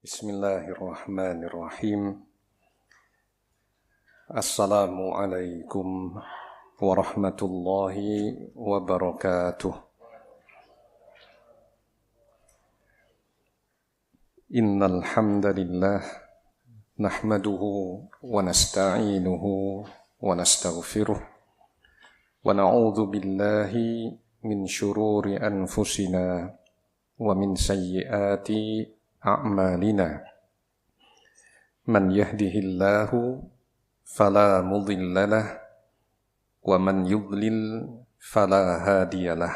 Bismillahirrahmanirrahim. Assalamualaikum warahmatullahi wabarakatuh. Innal hamdalillah nahmaduhu wa nasta'inuhu wa nastaghfiruh wa na'udzu billahi min syururi anfusina wa min sayyiati a'malina. Man yahdihillahu fala mudilla lah wa man yudlil fala hadiyalah.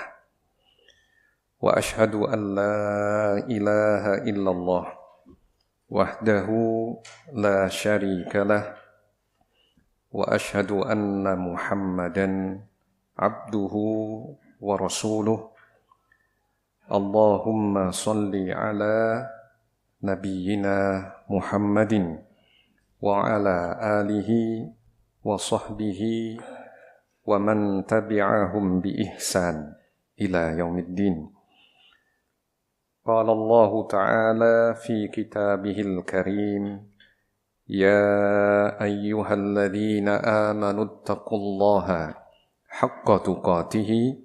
Wa ashhadu an la ilaha illallah wahdahu la syarika lah wa ashhadu anna Muhammadan abduhu wa rasuluh. Allahumma salli ala nabiyyina Muhammadin wa ala alihi wa sahbihi wa man tabi'ahum bi ihsan ila yaumiddin. Qala Allah ta'ala fi kitabihil karim, ya ayyuhalladzina amanu taqullaha haqqa tuqatih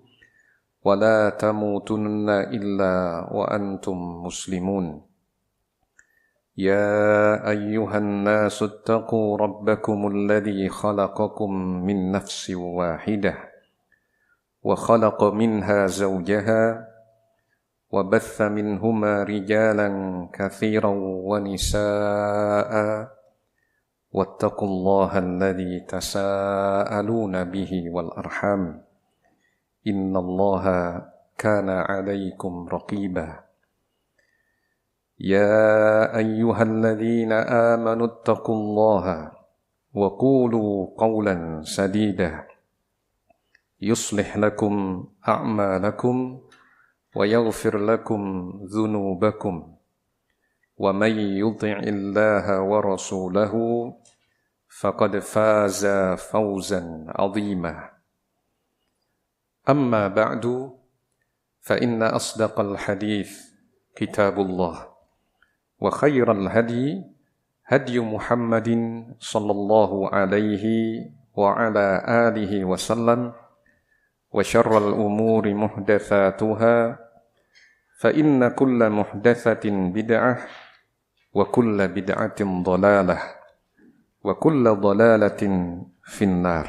wa la tamutunna illa wa antum muslimun. يا أيها الناس اتقوا ربكم الذي خلقكم من نفس واحدة وخلق منها زوجها وبث منهما رجالا كثيرا ونساء واتقوا الله الذي تساءلون به والأرحام إن الله كان عليكم رقيبا. يا أيها الذين آمنوا اتقوا الله وقولوا قولا سديدا يصلح لكم أعمالكم ويغفر لكم ذنوبكم ومن يطع الله ورسوله فقد فاز فوزا عظيما. أما بعد فإن أصدق الحديث كتاب الله وخير الهدي هدي محمد صلى الله عليه وعلى آله وسلم وشر الأمور محدثاتها فإن كل محدثة بدعة وكل بدعة ضلالة وكل ضلالة في النار.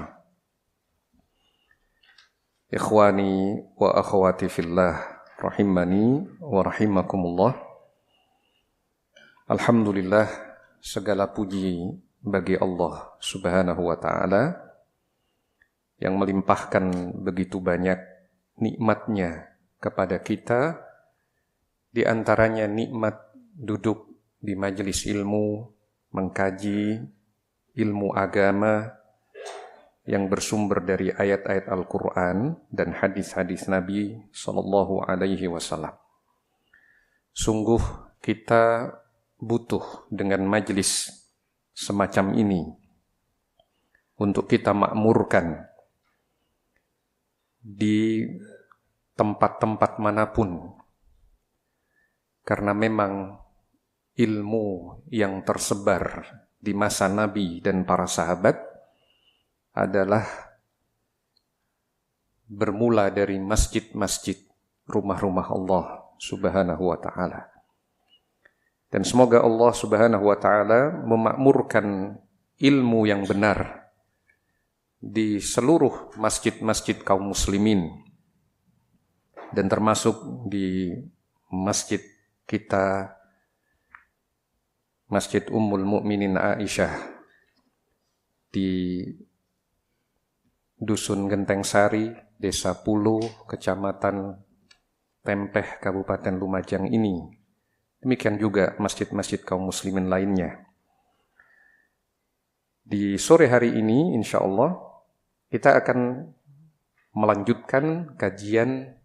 إخواني وأخواتي في الله rahimani wa rahimakumullah. Alhamdulillah, segala puji bagi Allah Subhanahu wa ta'ala yang melimpahkan begitu banyak nikmatnya kepada kita, di antaranya nikmat duduk di majelis ilmu, mengkaji ilmu agama yang bersumber dari ayat-ayat Al-Quran dan hadis-hadis Nabi Sallallahu Alaihi Wasallam. Sungguh kita butuh dengan majelis semacam ini untuk kita makmurkan di tempat-tempat manapun, karena memang ilmu yang tersebar di masa Nabi dan para sahabat adalah bermula dari masjid-masjid, rumah-rumah Allah Subhanahu wa ta'ala. Dan semoga Allah Subhanahu wa ta'ala memakmurkan ilmu yang benar di seluruh masjid-masjid kaum muslimin, dan termasuk di masjid kita, Masjid Ummul Mukminin Aisyah di Dusun Genteng Sari, Desa Pulu, Kecamatan Tempeh, Kabupaten Lumajang ini. Demikian juga masjid-masjid kaum muslimin lainnya. Di sore hari ini, insya Allah, kita akan melanjutkan kajian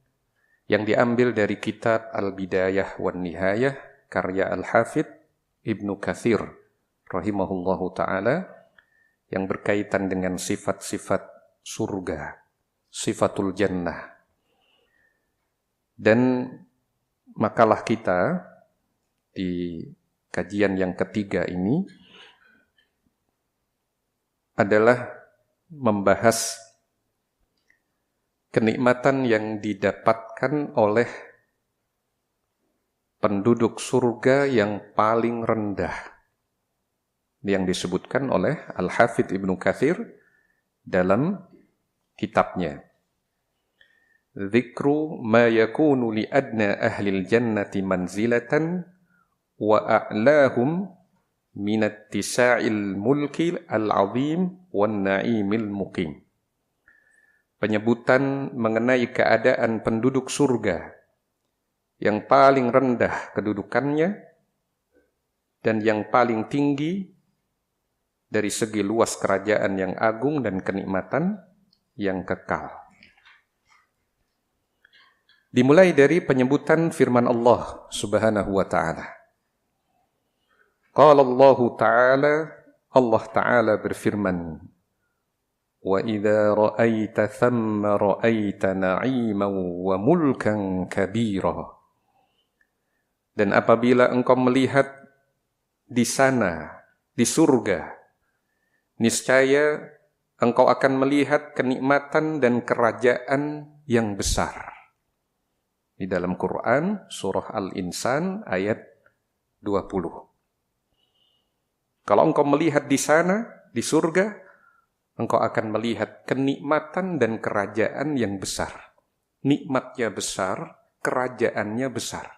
yang diambil dari kitab Al-Bidayah wan Nihayah, karya Al-Hafidh Ibnu Katsir, rahimahullahu ta'ala, yang berkaitan dengan sifat-sifat surga, sifatul jannah. Dan makalah kita di kajian yang ketiga ini adalah membahas kenikmatan yang didapatkan oleh penduduk surga yang paling rendah, yang disebutkan oleh Al-Hafidz Ibnu Katsir dalam kitabnya. Dzikru ma yakunu li adna ahlil jannati manzilatan wa a'lahum min attisa'il mulki al-'azim wan na'imil muqim. Penyebutan mengenai keadaan penduduk surga yang paling rendah kedudukannya dan yang paling tinggi dari segi luas kerajaan yang agung dan kenikmatan yang kekal. Dimulai dari penyebutan firman Allah Subhanahu wa ta'ala. Qala Allah ta'ala, Allah ta'ala berfirman, wa idza ra'aita thamma ra'aita na'iman wa mulkan kabira. Dan apabila engkau melihat di sana, di surga, niscaya engkau akan melihat kenikmatan dan kerajaan yang besar. Di dalam Quran, surah Al-Insan ayat 20. Kalau engkau melihat di sana, di surga, engkau akan melihat kenikmatan dan kerajaan yang besar. Nikmatnya besar, kerajaannya besar.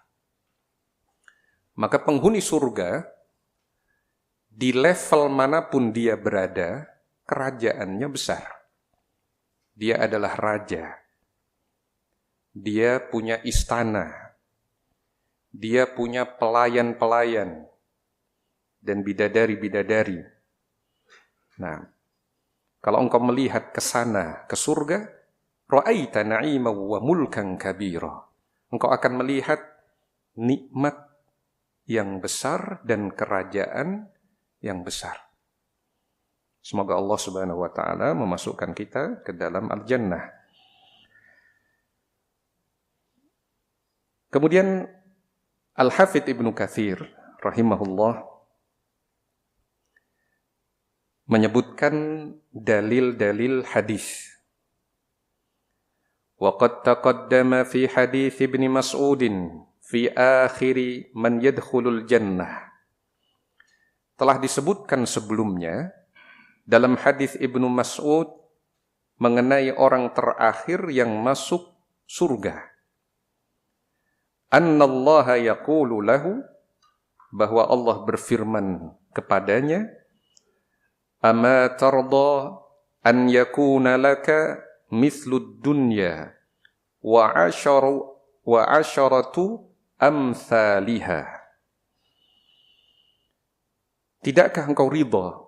Maka penghuni surga, di level manapun dia berada, kerajaannya besar. Dia adalah raja. Dia punya istana. Dia punya pelayan-pelayan dan bidadari-bidadari. Nah, kalau engkau melihat ke sana, ke surga, ra'aita na'iman wa mulkan kabira. Engkau akan melihat nikmat yang besar dan kerajaan yang besar. Semoga Allah Subhanahu wa taala memasukkan kita ke dalam al-jannah. Kemudian Al-Hafidz Ibnu Katsir rahimahullah menyebutkan dalil-dalil hadis. Wa qad taqaddama fi hadits Ibnu Mas'ud fi akhir man yadkhulul jannah. Telah disebutkan sebelumnya dalam hadis Ibnu Mas'ud mengenai orang terakhir yang masuk surga. Annallaha yaqulu lahu, bahwa Allah berfirman kepadanya, ama tarda an yakuna laka mithlud dunya wa asharatu amthaliha. Tidakkah engkau ridha,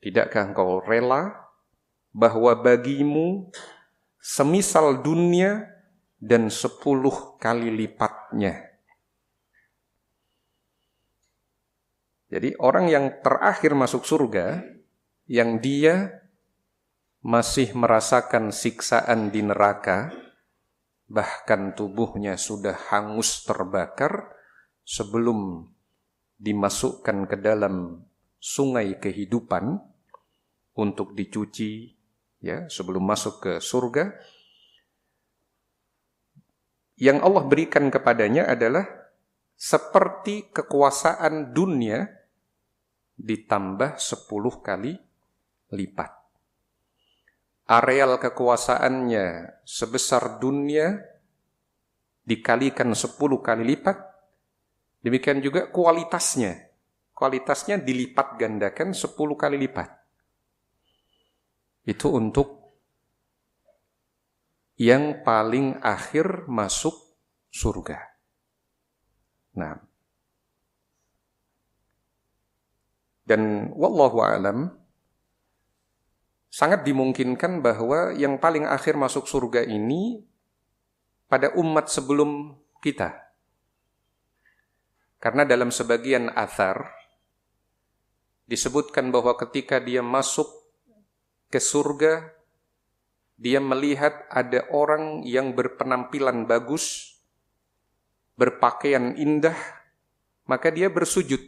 tidakkah engkau rela bahwa bagimu semisal dunia dan 10 kali lipatnya. Jadi orang yang terakhir masuk surga, yang dia masih merasakan siksaan di neraka, bahkan tubuhnya sudah hangus terbakar sebelum dimasukkan ke dalam sungai kehidupan untuk dicuci, ya, sebelum masuk ke surga. Yang Allah berikan kepadanya adalah seperti kekuasaan dunia ditambah 10 kali lipat. Areal kekuasaannya sebesar dunia dikalikan 10 kali lipat. Demikian juga kualitasnya. Kualitasnya dilipat gandakan 10 kali lipat. Itu untuk yang paling akhir masuk surga. Nah, dan wallahu a'lam, sangat dimungkinkan bahwa yang paling akhir masuk surga ini pada umat sebelum kita. Karena dalam sebagian athar disebutkan bahwa ketika dia masuk ke surga, dia melihat ada orang yang berpenampilan bagus, berpakaian indah, maka dia bersujud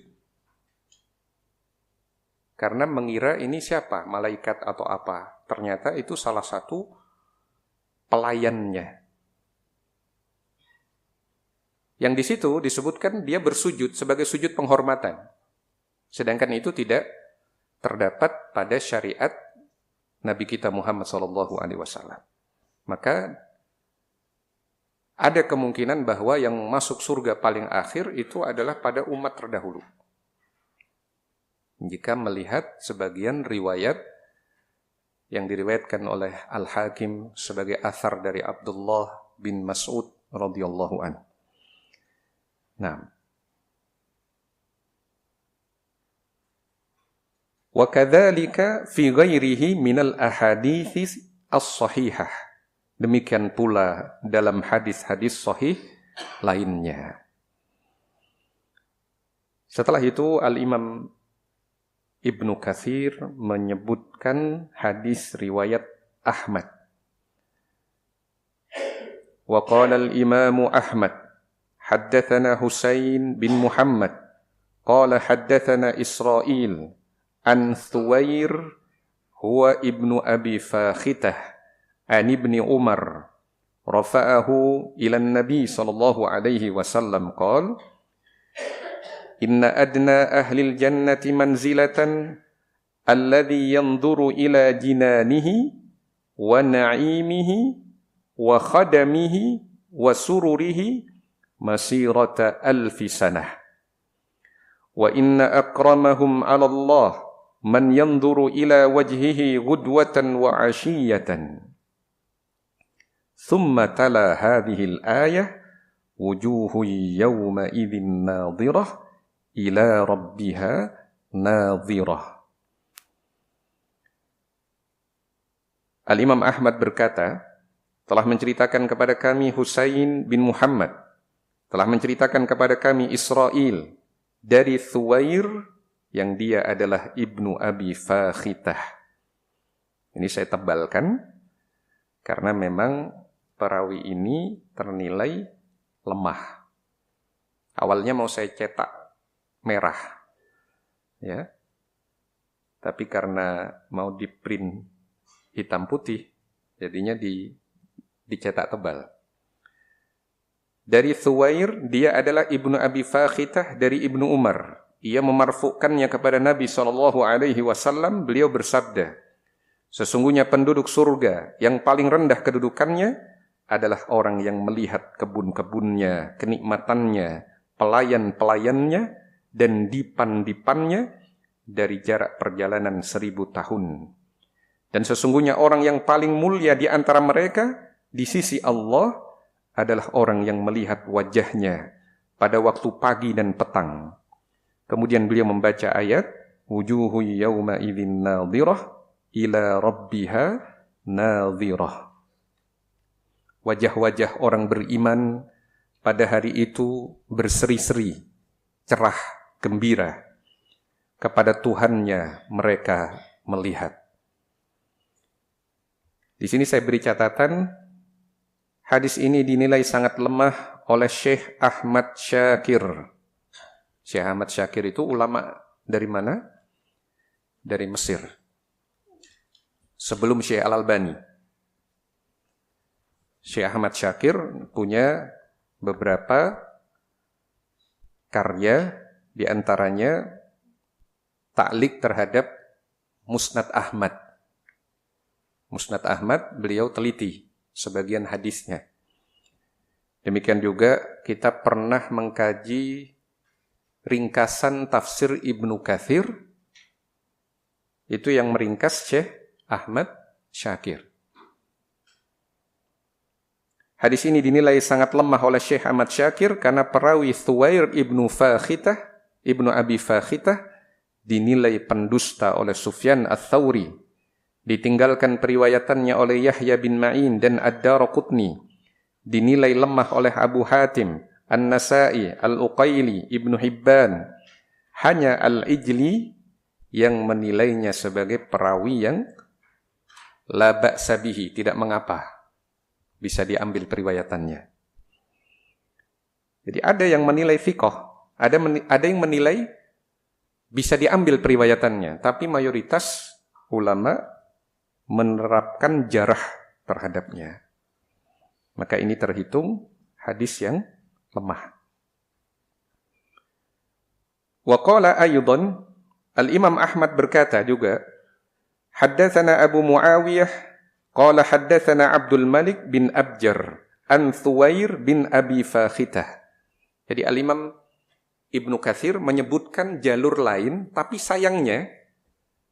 karena mengira ini siapa, malaikat atau apa. Ternyata itu salah satu pelayannya. Yang di situ disebutkan dia bersujud sebagai sujud penghormatan. Sedangkan itu tidak terdapat pada syariat Nabi kita Muhammad SAW. Maka ada kemungkinan bahwa yang masuk surga paling akhir itu adalah pada umat terdahulu. Jika melihat sebagian riwayat yang diriwayatkan oleh Al-Hakim sebagai athar dari Abdullah bin Mas'ud radhiyallahu anhu. Nah, wa kadzalika fi ghairihi minal ahadits as-sahihah. Demikian pula dalam hadis-hadis sahih lainnya. Setelah itu Al-Imam Ibnu Katsir menyebutkan hadis riwayat Ahmad. Wa qala al-Imam Ahmad haddatsana Husain bin Muhammad qala haddatsana Israil an Thuwair huwa ibnu Abi Fakhitah an ibni Umar rafa'ahu ila an-nabi sallallahu alaihi wasallam qala inna adna ahlil jannati manzilatan alladhi yanzuru ila jinanihi wa na'imihi wa khadamihi wa sururihi masirata alfi sanah wa inna akramahum ala Allah man yanzuru ila wajhihi ghudwatan wa ashiyatan thumma tala hadhihi al-ayah wujuhu yawma idhin nadhirah ila rabbiha nadhirah. Al-Imam Ahmad berkata, telah menceritakan kepada kami Husain bin Muhammad, telah menceritakan kepada kami Israil dari Thuwair yang dia adalah ibnu Abi Fakhitah. Ini saya tebalkan karena memang perawi ini ternilai lemah. Awalnya mau saya cetak merah, ya, tapi karena mau di-print hitam putih, jadinya dicetak tebal. Dari Thuwair, dia adalah ibnu Abi Fakhitah dari ibnu Umar. Ia memarfukannya kepada Nabi SAW. Beliau bersabda, sesungguhnya penduduk surga yang paling rendah kedudukannya adalah orang yang melihat kebun-kebunnya, kenikmatannya, pelayan-pelayannya, dan dipan-dipannya dari jarak perjalanan 1000 tahun. Dan sesungguhnya orang yang paling mulia di antara mereka di sisi Allah adalah orang yang melihat wajahnya pada waktu pagi dan petang. Kemudian beliau membaca ayat wujuhu yawma idzin nadhirah ila rabbiha nadhirah. Wajah-wajah orang beriman pada hari itu berseri-seri, cerah, gembira, kepada Tuhannya mereka melihat. Di sini saya beri catatan, hadis ini dinilai sangat lemah oleh Syekh Ahmad Syakir. Syekh Ahmad Syakir itu ulama dari mana? Dari Mesir. Sebelum Syekh Al-Albani. Syekh Ahmad Syakir punya beberapa karya, di antaranya ta'liq terhadap Musnad Ahmad. Musnad Ahmad beliau teliti sebagian hadisnya. Demikian juga kita pernah mengkaji ringkasan tafsir Ibnu Katsir, itu yang meringkas Syekh Ahmad Syakir. Hadis ini dinilai sangat lemah oleh Syekh Ahmad Syakir karena perawi Thuwair ibnu Fakhitah, ibnu Abi Fakhitah, dinilai pendusta oleh Sufyan Ats-Tsauri. Ditinggalkan periwayatannya oleh Yahya bin Ma'in dan Ad-Daraqutni. Dinilai lemah oleh Abu Hatim, An-Nasa'i, Al-Uqaili, Ibnu Hibban. Hanya Al-Ijli yang menilainya sebagai perawi yang la ba'sa bihi, tidak mengapa, bisa diambil periwayatannya. Jadi ada yang menilai fiqh, ada yang menilai bisa diambil periwayatannya, tapi mayoritas ulama menerapkan jarah terhadapnya. Maka ini terhitung hadis yang lemah. Wa qala aydan, Al-Imam Ahmad berkata juga, haddatsana Abu Muawiyah qala haddatsana Abdul Malik bin Abjar an Thuwair bin Abi Fakhitah. Jadi Al-Imam Ibnu Katsir menyebutkan jalur lain, tapi sayangnya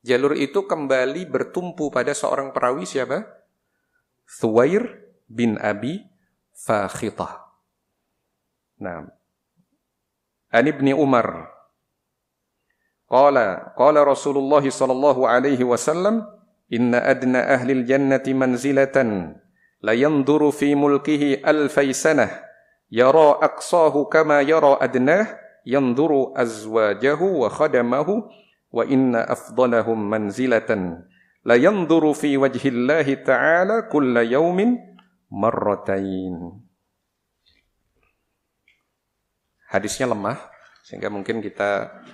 jalur itu kembali bertumpu pada seorang perawi siapa? Thuwair bin Abi Fakhitah. Nah, an Ibni Umar qala Rasulullah sallallahu alaihi wasallam, inna adna ahli al-jannati manzilatan la yanzuru fi mulkihi alfay sanah yara aqsahu kama yara adnah yanzuru azwajahu wa khadamahu wa inna afdalahum manzilatan la yanzuru fi wajhillahi ta'ala kulla yawmin marratain. Hadisnya lemah sehingga mungkin kita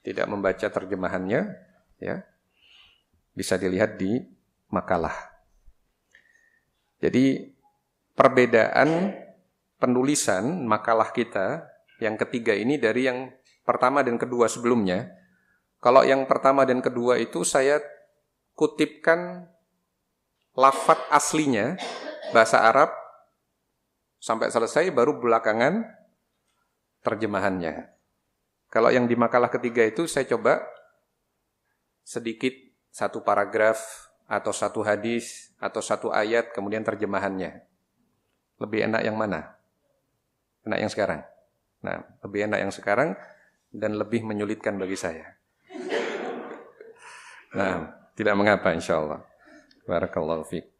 tidak membaca terjemahannya, ya. Bisa dilihat di makalah. Jadi perbedaan penulisan makalah kita yang ketiga ini dari yang pertama dan kedua sebelumnya. Kalau yang pertama dan kedua itu saya kutipkan lafadz aslinya bahasa Arab sampai selesai, baru belakangan terjemahannya. Kalau yang di makalah ketiga itu saya coba sedikit satu paragraf atau satu hadis atau satu ayat kemudian terjemahannya. Lebih enak yang mana? Enak yang sekarang. Nah, lebih enak yang sekarang dan lebih menyulitkan bagi saya. Nah, tidak mengapa insyaallah. Barakallahu fiik.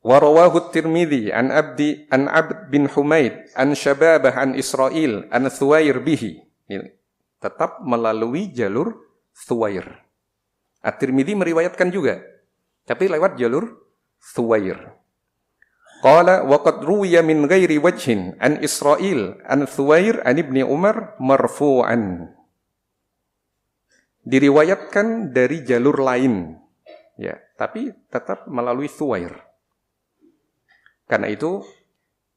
Wa rawahu at-Tirmidzi an Abd bin Humaid an Syababah an Israil an Thuwair bihi. Tetap melalui jalur Thuwair. At-Tirmidzi meriwayatkan juga, tapi lewat jalur Thuwair. Qala wa qad ruwiya min ghairi wajhin an Israil an Thuwair an Ibni Umar marfu'an. Diriwayatkan dari jalur lain, ya, tapi tetap melalui Thuwair. Karena itu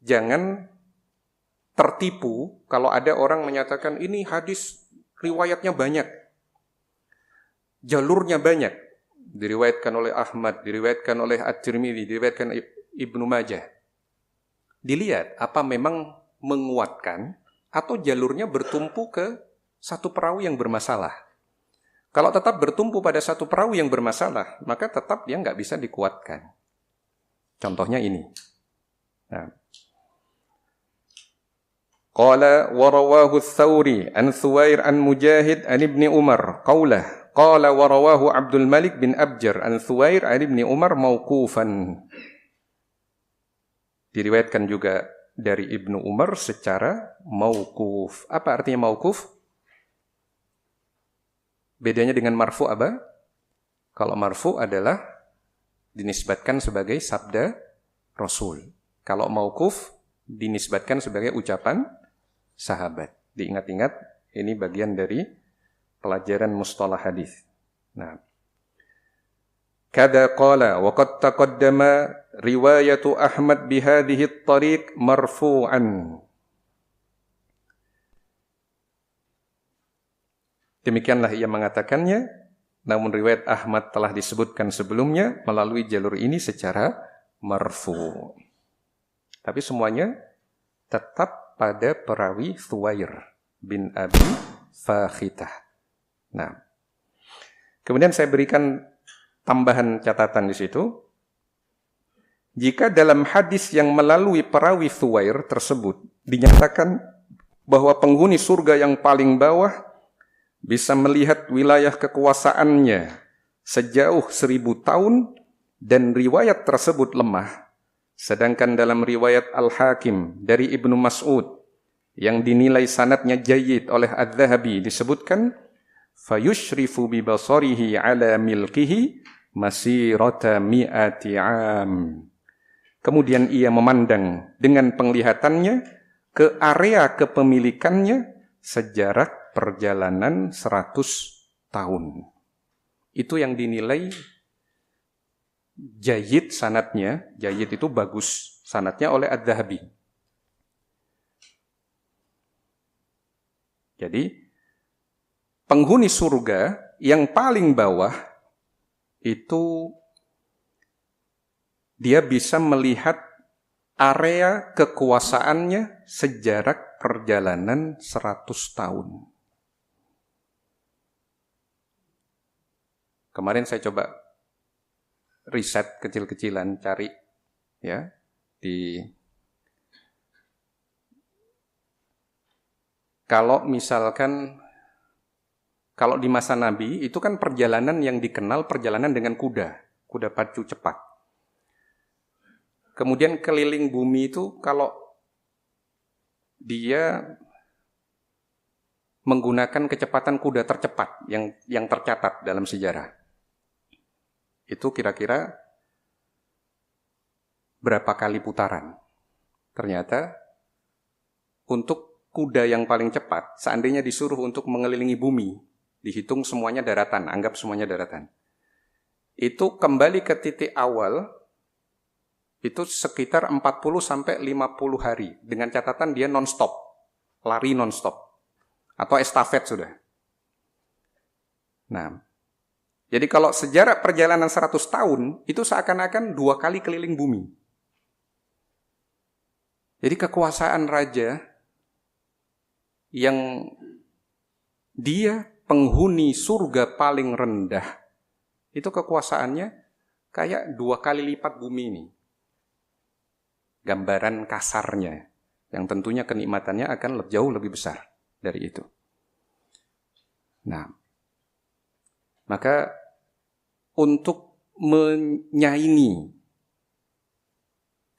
jangan tertipu kalau ada orang menyatakan ini hadis riwayatnya banyak, jalurnya banyak, diriwayatkan oleh Ahmad, diriwayatkan oleh At-Tirmidzi, diriwayatkan Ibnu Majah. Dilihat apa memang menguatkan atau jalurnya bertumpu ke satu perawi yang bermasalah. Kalau tetap bertumpu pada satu perawi yang bermasalah, maka tetap dia nggak bisa dikuatkan. Contohnya ini. Nah. Qala wa rawahu ats-Tsauri an Thuwair an Mujahid an Ibni Umar qaulah qala wa rawahu Abdul Malik bin Abjar an Thuwair an Ibni Umar mauqufan. Diriwayatkan juga dari Ibnu Umar secara mauquf. Apa artinya mauquf? Bedanya dengan marfu apa? Kalau marfu adalah dinisbatkan sebagai sabda Rasul. Kalau mauquf dinisbatkan sebagai ucapan sahabat. Diingat-ingat, ini bagian dari pelajaran mustalah hadis. Nah, kada qala wa qad taqaddama riwayatu Ahmad bihadhihi at-tariq marfu'an. Demikianlah ia mengatakannya, namun riwayat Ahmad telah disebutkan sebelumnya melalui jalur ini secara marfu'. Tapi semuanya tetap pada perawi Thuwair bin Abi Fakhitah. Nah, kemudian saya berikan tambahan catatan di situ. Jika dalam hadis yang melalui perawi Thuwair tersebut dinyatakan bahwa penghuni surga yang paling bawah bisa melihat wilayah kekuasaannya sejauh 1000 tahun dan riwayat tersebut lemah, sedangkan dalam riwayat Al-Hakim dari Ibnu Mas'ud yang dinilai sanadnya jayyid oleh Adz-Dzahabi disebutkan fayushrifu bi basarihi ala milkihi masirata mi'ati am. Kemudian ia memandang dengan penglihatannya ke area kepemilikannya sejarak perjalanan 100 tahun. Itu yang dinilai jayyid sanadnya, jayyid itu bagus sanadnya oleh Adz-Dzahabi. Jadi penghuni surga yang paling bawah itu dia bisa melihat area kekuasaannya sejarak perjalanan 100 tahun. Kemarin saya coba riset kecil-kecilan, cari ya di kalau misalkan kalau di masa Nabi itu kan perjalanan yang dikenal perjalanan dengan kuda pacu cepat. Kemudian keliling bumi itu kalau dia menggunakan kecepatan kuda tercepat yang tercatat dalam sejarah. Itu kira-kira berapa kali putaran? Ternyata untuk kuda yang paling cepat, seandainya disuruh untuk mengelilingi bumi, dihitung semuanya daratan, anggap semuanya daratan. Itu kembali ke titik awal, itu sekitar 40 sampai 50 hari. Dengan catatan dia non-stop, lari non-stop. Atau estafet sudah. Nah, jadi kalau sejarah perjalanan 100 tahun, itu seakan-akan 2 kali keliling bumi. Jadi kekuasaan raja yang dia penghuni surga paling rendah, itu kekuasaannya kayak 2 kali lipat bumi ini. Gambaran kasarnya, yang tentunya kenikmatannya akan jauh lebih besar dari itu. Nah, maka untuk menyaingi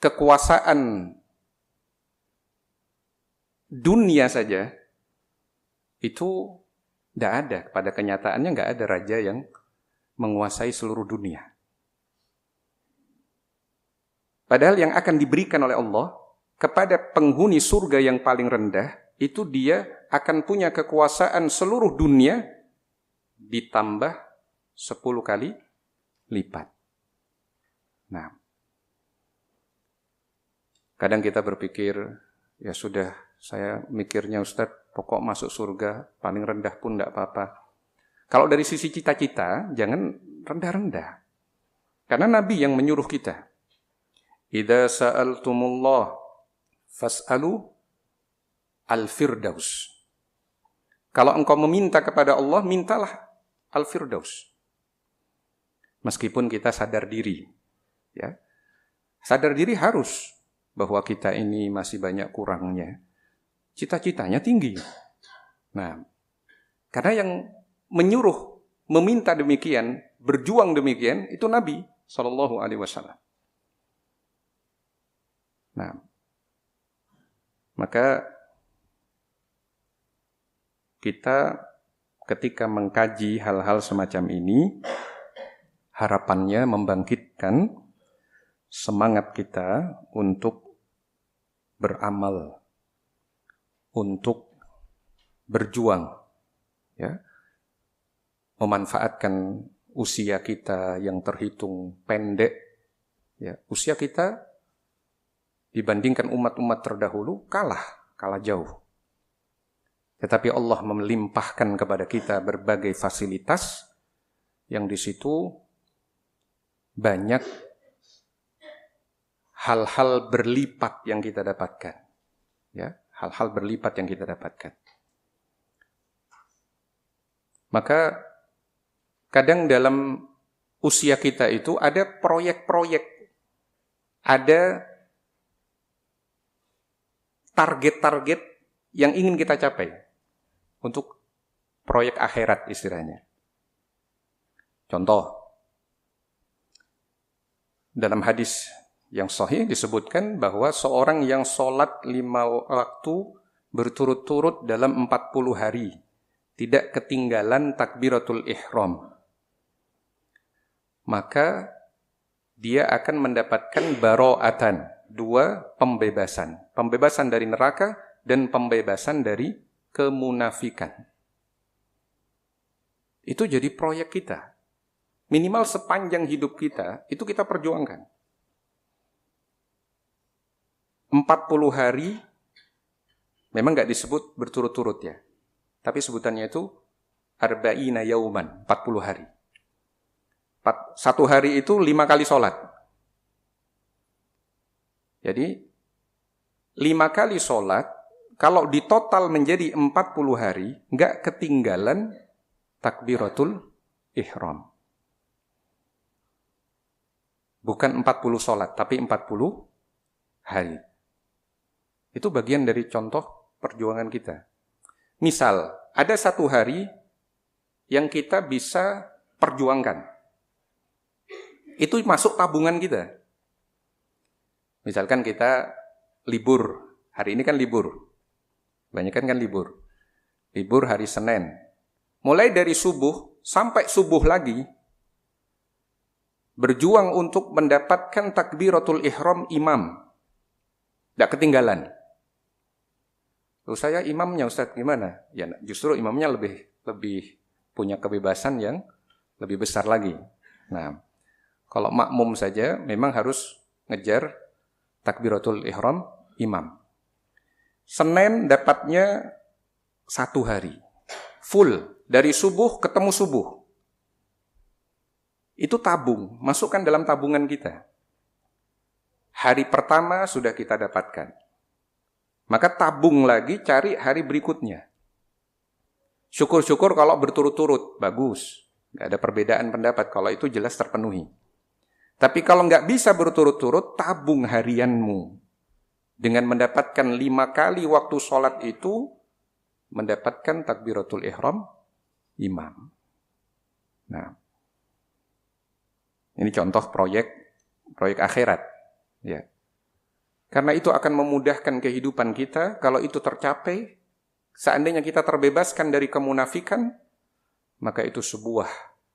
kekuasaan dunia saja, itu tidak ada, pada kenyataannya nggak ada raja yang menguasai seluruh dunia. Padahal yang akan diberikan oleh Allah kepada penghuni surga yang paling rendah, itu dia akan punya kekuasaan seluruh dunia ditambah 10 kali lipat. Nah, kadang kita berpikir, ya sudah, saya mikirnya Ustadz, pokok masuk surga, paling rendah pun tidak apa-apa. Kalau dari sisi cita-cita, jangan rendah-rendah. Karena Nabi yang menyuruh kita, idza sa'altumullah fas'alu al-firdaus. Kalau engkau meminta kepada Allah, mintalah al-firdaus. Meskipun kita sadar diri, ya. Sadar diri harus bahwa kita ini masih banyak kurangnya. Cita-citanya tinggi. Nah, karena yang menyuruh meminta demikian, berjuang demikian, itu Nabi SAW. Nah, maka kita ketika mengkaji hal-hal semacam ini, harapannya membangkitkan semangat kita untuk beramal, untuk berjuang, ya, memanfaatkan usia kita yang terhitung pendek, ya, usia kita dibandingkan umat-umat terdahulu kalah jauh. Tetapi Allah melimpahkan kepada kita berbagai fasilitas yang di situ banyak hal-hal berlipat yang kita dapatkan. Ya, hal-hal berlipat yang kita dapatkan. Maka kadang dalam usia kita itu ada proyek-proyek, ada target-target yang ingin kita capai untuk proyek akhirat istilahnya. Contoh, dalam hadis yang sahih disebutkan bahwa seorang yang sholat 5 waktu berturut-turut dalam 40 hari, tidak ketinggalan takbiratul ihram, maka dia akan mendapatkan baro'atan, 2 pembebasan. Pembebasan dari neraka dan pembebasan dari kemunafikan. Itu jadi proyek kita. Minimal sepanjang hidup kita, itu kita perjuangkan. 40 hari, memang nggak disebut berturut-turut ya. Tapi sebutannya itu arba'ina yauman, 40 hari. Satu hari itu 5 kali sholat. Jadi 5 kali sholat, kalau ditotal menjadi 40 hari, nggak ketinggalan takbiratul ihram. Bukan 40 sholat, tapi 40 hari. Itu bagian dari contoh perjuangan kita. Misal, ada satu hari yang kita bisa perjuangkan. Itu masuk tabungan kita. Misalkan kita libur. Hari ini kan libur. Kebanyakan kan libur. Libur hari Senin. Mulai dari subuh sampai subuh lagi, berjuang untuk mendapatkan takbiratul ihram imam. Tidak ketinggalan. Terus saya imamnya Ustaz gimana? Ya justru imamnya lebih punya kebebasan yang lebih besar lagi. Nah, kalau makmum saja memang harus ngejar takbiratul ihram imam. Senin dapatnya 1 hari. Full. Dari subuh ketemu subuh. Itu tabung. Masukkan dalam tabungan kita. Hari pertama sudah kita dapatkan. Maka tabung lagi cari hari berikutnya. Syukur-syukur kalau berturut-turut. Bagus. Nggak ada perbedaan pendapat. Kalau itu jelas terpenuhi. Tapi kalau nggak bisa berturut-turut, tabung harianmu. Dengan mendapatkan 5 kali waktu sholat itu, mendapatkan takbiratul ihram imam. Nah, ini contoh proyek akhirat. Ya. Karena itu akan memudahkan kehidupan kita. Kalau itu tercapai, seandainya kita terbebaskan dari kemunafikan, maka itu sebuah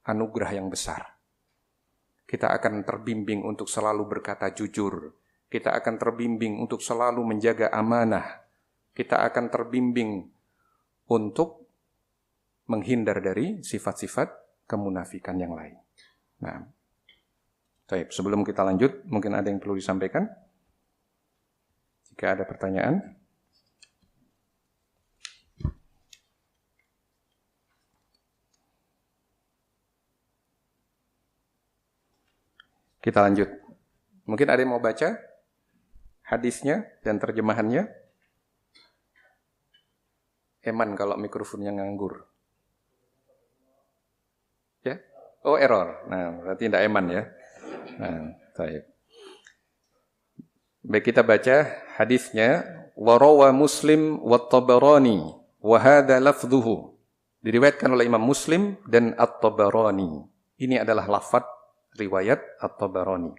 anugerah yang besar. Kita akan terbimbing untuk selalu berkata jujur. Kita akan terbimbing untuk selalu menjaga amanah. Kita akan terbimbing untuk menghindar dari sifat-sifat kemunafikan yang lain. Nah, baik, sebelum kita lanjut, mungkin ada yang perlu disampaikan? Jika ada pertanyaan. Kita lanjut. Mungkin ada yang mau baca hadisnya dan terjemahannya? Eman kalau mikrofonnya nganggur. Ya? Oh, error. Nah, berarti tidak eman ya. Nah, baik. Baik, kita baca hadisnya. Wa rawa Muslim wa Tabarani wa hadza lafdhuhu. Diriwayatkan oleh Imam Muslim dan At-Tabarani. Ini adalah lafaz riwayat At-Tabarani.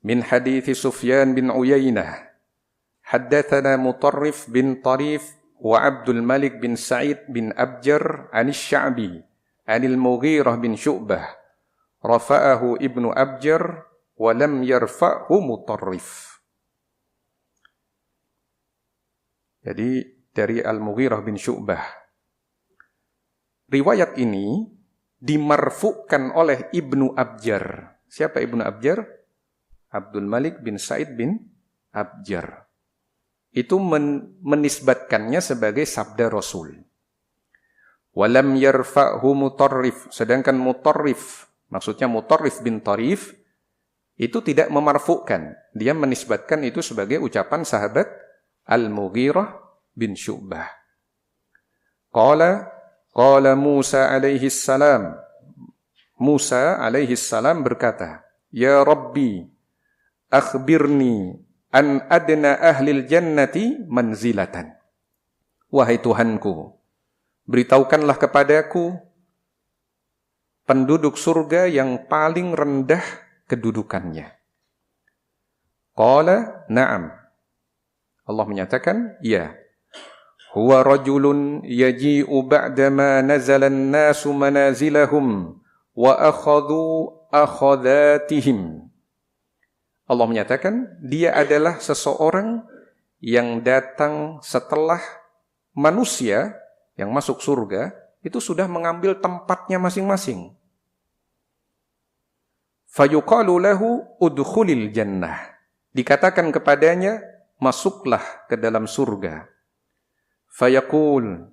Min hadithi Sufyan bin Uyainah. Haddatsana Mutarrif bin Tarif wa Abdul Malik bin Sa'id bin Abjar anis Sya'bi anil Mughirah bin Syu'bah rafa'ahu Ibnu Abjar wa lam yarfa'hu Mutarrif. Jadi dari Al-Mughirah bin Syu'bah. Riwayat ini dimarfu'kan oleh Ibnu Abjar. Siapa Ibnu Abjar? Abdul Malik bin Sa'id bin Abjar. Itu menisbatkannya sebagai sabda Rasul. Walam yarfa'hu Mutarrif. Sedangkan Mutarrif, maksudnya Mutarrif bin Tarif, itu tidak memarfu'kan. Dia menisbatkan itu sebagai ucapan sahabat Al-Mughirah bin Syu'bah. Qala Musa alaihi salam. Musa alaihi salam berkata, Ya Rabbi, akhbirni an adna ahlil jannati manzilatan. Wahai Tuhanku, beritahukanlah kepadaku penduduk surga yang paling rendah kedudukannya. Qala na'am. Allah menyatakan, ya. Huwa rajulun yaji'u ba'dama nazala an-nasu manazilahum wa akhadhu akhadhatihim. Allah menyatakan, dia adalah seseorang yang datang setelah manusia yang masuk surga itu sudah mengambil tempatnya masing-masing. Fayuqalu lahu udkhulil jannah. Dikatakan kepadanya, masuklah ke dalam surga. Fayaqul,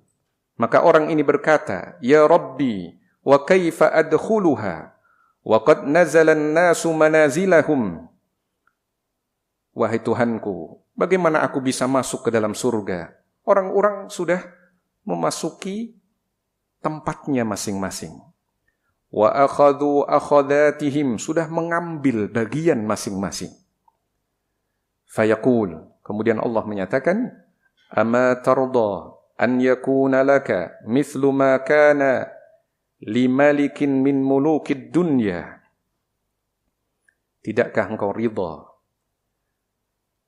maka orang ini berkata, ya Rabbi, wa kaifa adkhuluha, wa qad nazala an-nasu manazilahum. Wahai Tuhanku, bagaimana aku bisa masuk ke dalam surga? Orang-orang sudah memasuki tempatnya masing-masing. Wa akhadhu akhadatihim, sudah mengambil bagian masing-masing. Fayaqul, kemudian Allah menyatakan, ama tarda an yakuna laka mithlu ma kana limalikin min mulukid dunya. Tidakkah engkau ridha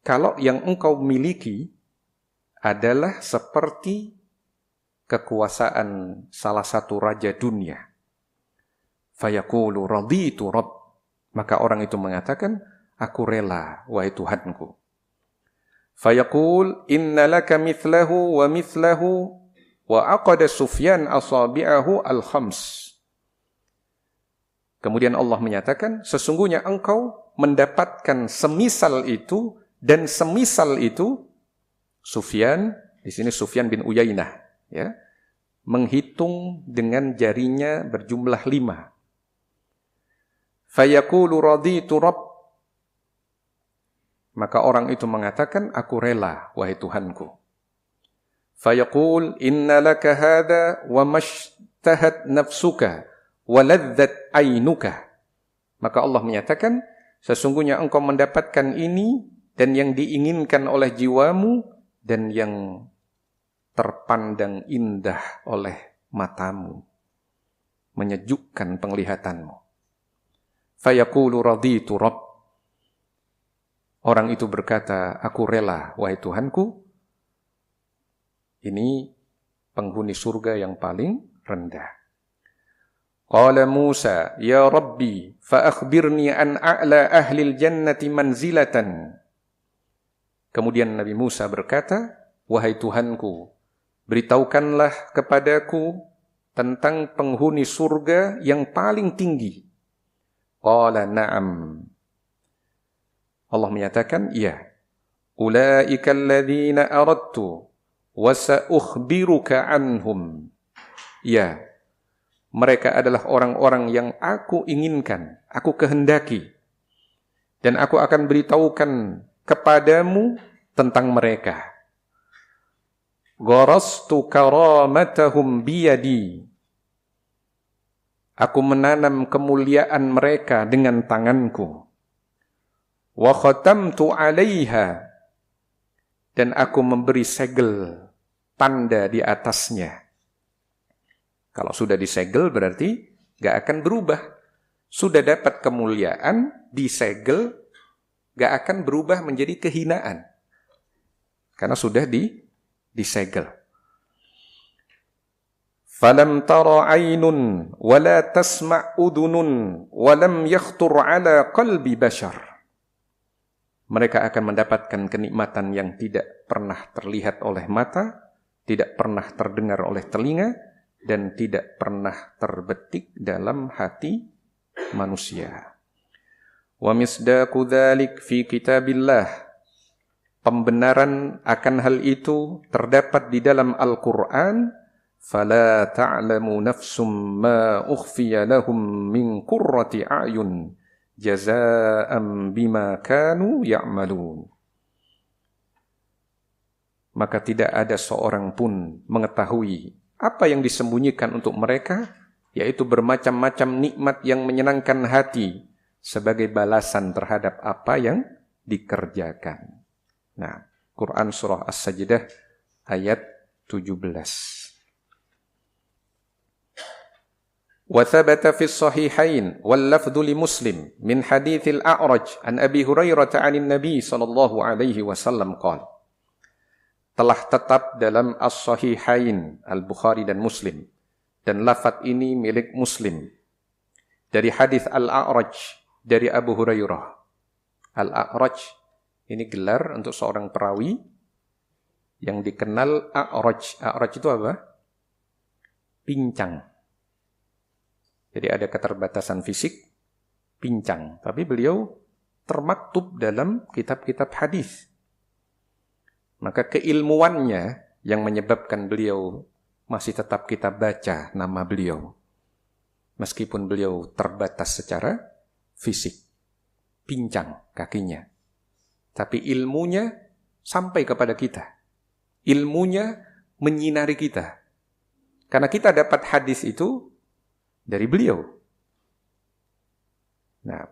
kalau yang engkau miliki adalah seperti kekuasaan salah satu raja dunia? Fayaqulu raditu rabb, maka orang itu mengatakan, aku rela wahai Tuhanku. Fayaqul inna laka mithlahu wa mithlahu wa aqada Sufyan asabi'ahu al-khams. Kemudian Allah menyatakan, sesungguhnya engkau mendapatkan semisal itu dan semisal itu. Sufyan, di sini Sufyan bin Uyainah, ya, menghitung dengan jarinya berjumlah 5. Fayaqulu raditu rabb, maka orang itu mengatakan, aku rela wahai Tuhanku. Fayaqul inna laka hadha wa mashtahat nafsuka wa ladzat ainuka. Maka Allah menyatakan, sesungguhnya engkau mendapatkan ini dan yang diinginkan oleh jiwamu dan yang terpandang indah oleh matamu, menyejukkan penglihatanmu. Fayaqulu raditu rabb, orang itu berkata, aku rela wahai Tuhanku. Ini penghuni surga yang paling rendah. Qala Musa, ya Rabbi, fa akhbirni an a'la ahlil jannati manzilatan. Kemudian Nabi Musa berkata, wahai Tuhanku, beritahukanlah kepadaku tentang penghuni surga yang paling tinggi. Qala na'am. Allah menyatakan, iya. Ulaika alladhina aradtu wa sa'ukhbiruka anhum. Ya, mereka adalah orang-orang yang aku inginkan, aku kehendaki. Dan aku akan beritahukan kepadamu tentang mereka. Gharastu karamatahum biyadi. Aku menanam kemuliaan mereka dengan tanganku. Wa khatamtu 'alaiha, dan aku memberi segel tanda di atasnya. Kalau sudah disegel berarti gak akan berubah. Sudah dapat kemuliaan, disegel, gak akan berubah menjadi kehinaan. Karena sudah disegel. Falam tara 'ainun wa la tasma' udhunun wa lam yakhtur 'ala qalbi bashar. Mereka akan mendapatkan kenikmatan yang tidak pernah terlihat oleh mata, tidak pernah terdengar oleh telinga, dan tidak pernah terbetik dalam hati manusia. Wa misdaqu dzalik fi kitabillah. Pembenaran akan hal itu terdapat di dalam Al-Qur'an. Fala ta'lamu nafsum ma ukhfiya lahum min qurrati a'yun jazaa'an bima kanu ya'malun. Maka tidak ada seorang pun mengetahui apa yang disembunyikan untuk mereka, yaitu bermacam-macam nikmat yang menyenangkan hati sebagai balasan terhadap apa yang dikerjakan. Nah, Quran Surah As-Sajdah ayat 17. وثبت في الصحيحين واللفظ لمسلم من حديث الأعرج عن أبي هريرة عن النبي صلى الله عليه وسلم قال. Telah tetap dalam As-Sahihain Al-Bukhari dan Muslim, dan lafaz ini milik Muslim dari hadis Al-A'raj dari Abu Hurairah. Al-A'raj ini gelar untuk seorang perawi yang dikenal a'raj. A'raj itu apa? Pincang. Jadi ada keterbatasan fisik, pincang. Tapi beliau termaktub dalam kitab-kitab hadis. Maka keilmuannya yang menyebabkan beliau masih tetap kita baca nama beliau. Meskipun beliau terbatas secara fisik, pincang kakinya. Tapi ilmunya sampai kepada kita. Ilmunya menyinari kita. Karena kita dapat hadis itu dari beliau. Nah,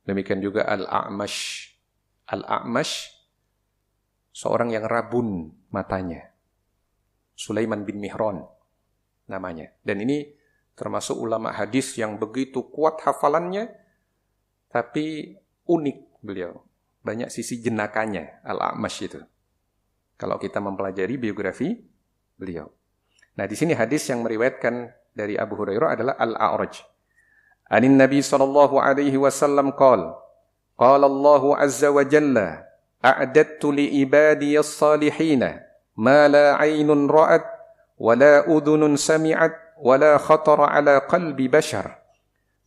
demikian juga Al-A'mash. Al-A'mash, seorang yang rabun matanya. Sulaiman bin Mihran namanya. Dan ini termasuk ulama hadis yang begitu kuat hafalannya, tapi unik beliau. Banyak sisi jenakanya, Al-A'mash itu. Kalau kita mempelajari biografi beliau. Nah, di sini hadis yang meriwayatkan dari Abu Hurairah adalah Al-A'raj. Anin Nabi sallallahu alaihi wasallam qala Allahu azza wa jalla a'dattu li ibadiyas salihina ma la 'ainun ra'at wa la udhunun sami'at wa la khatara 'ala qalbi bashar.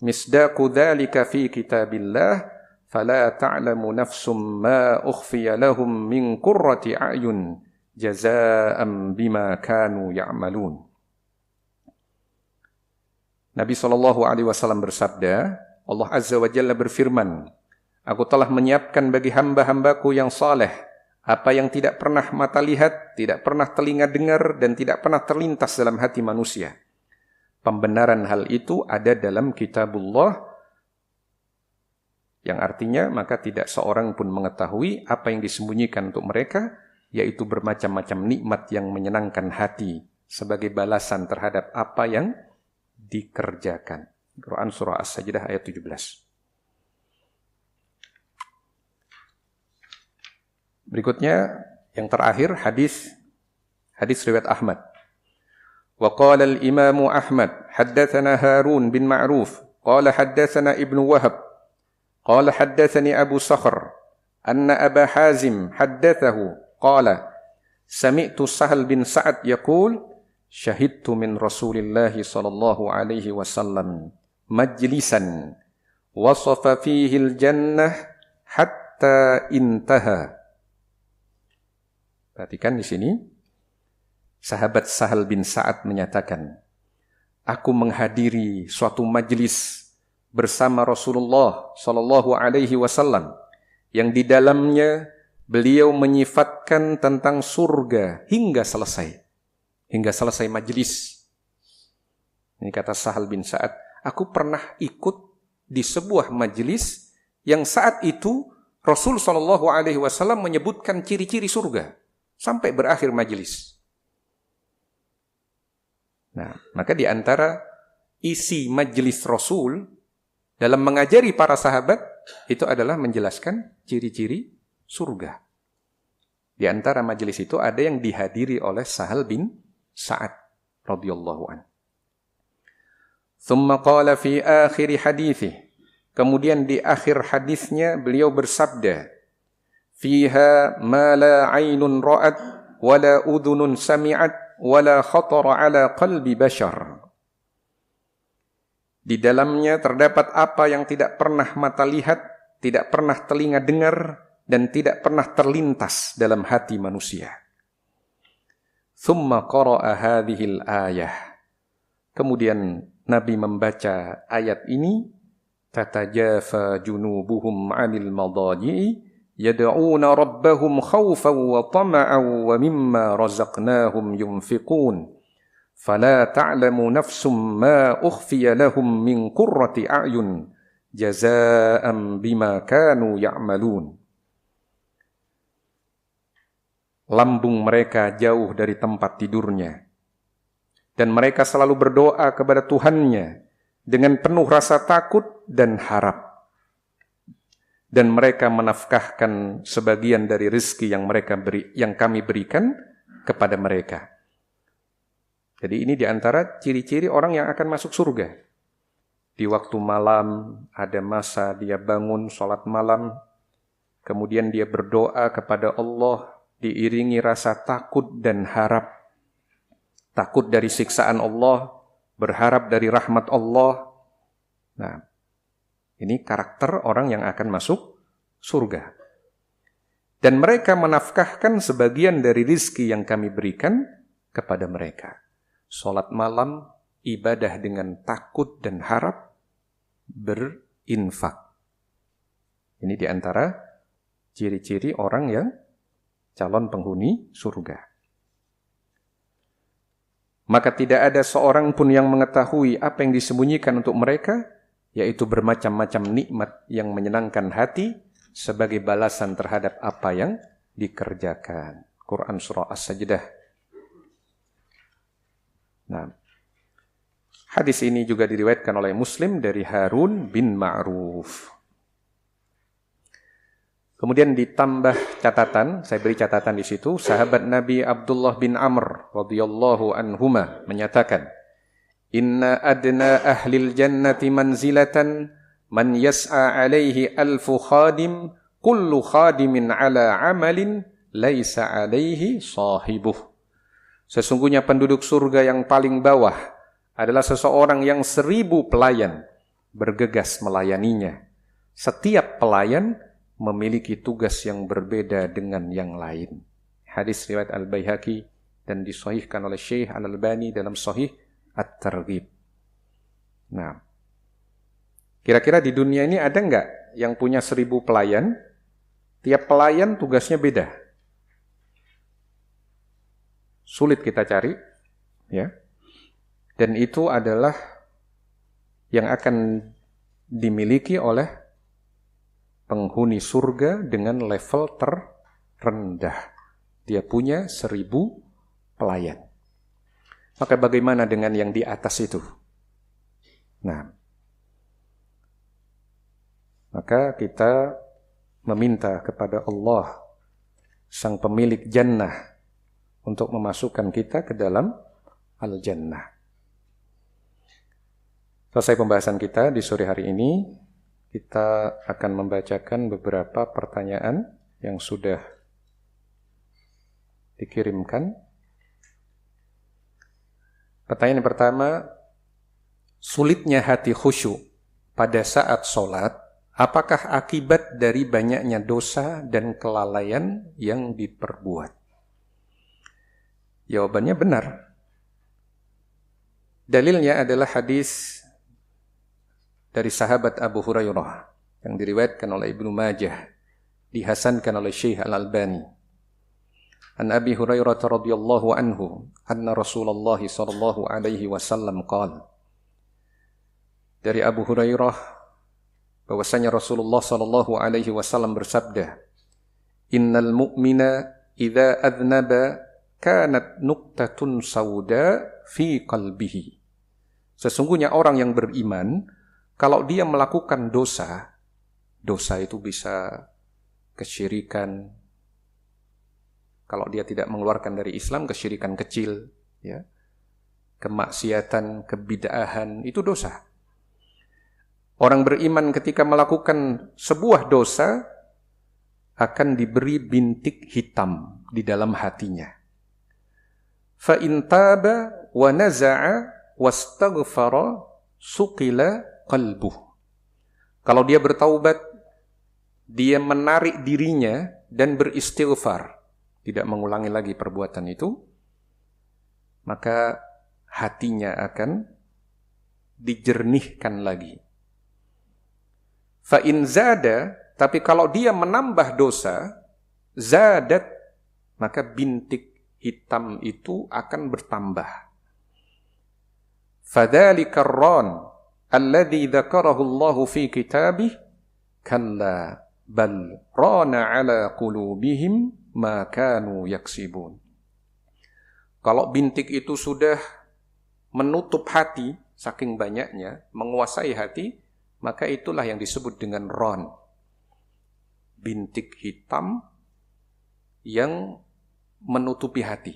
Misdaqu dhalika fi kitabillah fala ta'lamu nafsum ma ukhfiya lahum min qurrati a'yun jazaa'an bima kanu ya'malun. Nabi SAW bersabda, Allah Azza wa Jalla berfirman, Aku telah menyiapkan bagi hamba-hambaku yang saleh apa yang tidak pernah mata lihat, tidak pernah telinga dengar, dan tidak pernah terlintas dalam hati manusia. Pembenaran hal itu ada dalam kitabullah, yang artinya maka tidak seorang pun mengetahui apa yang disembunyikan untuk mereka, yaitu bermacam-macam nikmat yang menyenangkan hati sebagai balasan terhadap apa yang dikerjakan. Quran surah As-Sajdah ayat 17. Berikutnya yang terakhir hadis riwayat Ahmad. Wa qala al-Imam Ahmad haddatsana Harun bin Ma'ruf qala haddatsana Ibnu Wahab qala haddatsani Abu Sakhr anna Aba Hazim haddatsahu qala sami'tu Sahal bin Sa'ad yaqul syahidtu min Rasulillahi sallallahu alaihi wasallam majlisan wasafa fihi al-jannah hatta intaha. Perhatikan di sini sahabat Sahal bin Sa'ad menyatakan, aku menghadiri suatu majlis bersama Rasulullah sallallahu alaihi wasallam yang di dalamnya beliau menyifatkan tentang surga hingga selesai majelis. Ini kata Sahal bin Sa'ad, aku pernah ikut di sebuah majelis yang saat itu Rasul sallallahu alaihi wasallam menyebutkan ciri-ciri surga sampai berakhir majelis. Nah, maka di antara isi majelis Rasul dalam mengajari para sahabat itu adalah menjelaskan ciri-ciri surga. Di antara majelis itu ada yang dihadiri oleh Sahal bin Sa'ad radhiyallahu an. Thumma qala fi akhir haditsih. Kemudian di akhir hadisnya beliau bersabda, fiha ma la 'ainun ra'at wa la udhunun sami'at wa la khatara 'ala qalbi bashar. Di dalamnya terdapat apa yang tidak pernah mata lihat, tidak pernah telinga dengar, dan tidak pernah terlintas dalam hati manusia. Thumma qara'a hadhil ayah. Kemudian Nabi membaca ayat ini, tatajafa junubuhum 'anil madaji'i yad'una rabbahum khawfan wa tama'an wa mimma razaqnahum yunfiqun. Fala ta'lamu nafsum ma ukhfiya lahum min qurrati a'yun jazaa'an bima kanu ya'malun. Lambung mereka jauh dari tempat tidurnya, dan mereka selalu berdoa kepada Tuhannya dengan penuh rasa takut dan harap. Dan mereka menafkahkan sebagian dari rezeki yang kami berikan kepada mereka. Jadi ini diantara ciri-ciri orang yang akan masuk surga. Di waktu malam ada masa dia bangun sholat malam, kemudian dia berdoa kepada Allah diiringi rasa takut dan harap. Takut dari siksaan Allah, berharap dari rahmat Allah. Nah, ini karakter orang yang akan masuk surga. Dan mereka menafkahkan sebagian dari rizki yang kami berikan kepada mereka. Salat malam, ibadah dengan takut dan harap, berinfak. Ini diantara ciri-ciri orang yang calon penghuni surga. Maka tidak ada seorang pun yang mengetahui apa yang disembunyikan untuk mereka, yaitu bermacam-macam nikmat yang menyenangkan hati sebagai balasan terhadap apa yang dikerjakan. Quran Surah As-Sajdah. Nah, hadis ini juga diriwayatkan oleh Muslim dari Harun bin Ma'ruf. Kemudian ditambah catatan, saya beri catatan di situ, sahabat Nabi Abdullah bin Amr radhiyallahu anhuma menyatakan, "Inna adna ahlil jannati manzilatan man yas'a alaihi alfu khadim, kullu khadimin ala amalin laisa alaihi sahibuh." Sesungguhnya penduduk surga yang paling bawah adalah seseorang yang 1000 pelayan bergegas melayaninya. Setiap pelayan memiliki tugas yang berbeda dengan yang lain. Hadis riwayat Al-Baihaqi dan disahihkan oleh Syekh Al-Albani dalam Sahih At-Targhib. Nah, kira-kira di dunia ini ada enggak yang punya 1000 pelayan? Tiap pelayan tugasnya beda. Sulit kita cari, ya. Dan itu adalah yang akan dimiliki oleh penghuni surga dengan level terendah. Dia punya 1000 pelayan. Maka bagaimana dengan yang di atas itu? Nah, maka kita meminta kepada Allah, sang pemilik jannah, untuk memasukkan kita ke dalam al-jannah. Selesai pembahasan kita di sore hari ini, kita akan membacakan beberapa pertanyaan yang sudah dikirimkan. Pertanyaan yang pertama, sulitnya hati khusyuk pada saat sholat, apakah akibat dari banyaknya dosa dan kelalaian yang diperbuat? Jawabannya benar. Dalilnya adalah hadis dari sahabat Abu Hurairah yang diriwayatkan oleh Ibnu Majah, dihasankan oleh Syekh Al-Albani. An Abi Hurairah radhiyallahu anhu, anna Rasulullah sallallahu alaihi wasallam qala. Dari Abu Hurairah bahwasanya Rasulullah sallallahu alaihi wasallam bersabda, "Innal mu'mina idza adznaba kanat nuqtatun sauda fi qalbihi." Sesungguhnya orang yang beriman, kalau dia melakukan dosa, dosa itu bisa kesyirikan. Kalau dia tidak mengeluarkan dari Islam, kesyirikan kecil, ya, kemaksiatan, kebid'ahan, itu dosa. Orang beriman ketika melakukan sebuah dosa akan diberi bintik hitam di dalam hatinya. Fa in taba wa naza'a wastaghfara suqila qalbuh. Kalau dia bertaubat, dia menarik dirinya dan beristighfar, tidak mengulangi lagi perbuatan itu, maka hatinya akan dijernihkan lagi. Fa in zada, tapi kalau dia menambah dosa, zadat, maka bintik hitam itu akan bertambah. Fadzalika ar-ran alladzi dzakarahu Allah fi kitabih kalla bal rana ala qulubihim ma kanu yaksibun. Kalau bintik itu sudah menutup hati saking banyaknya, menguasai hati, maka itulah yang disebut dengan ron. Bintik hitam yang menutupi hati.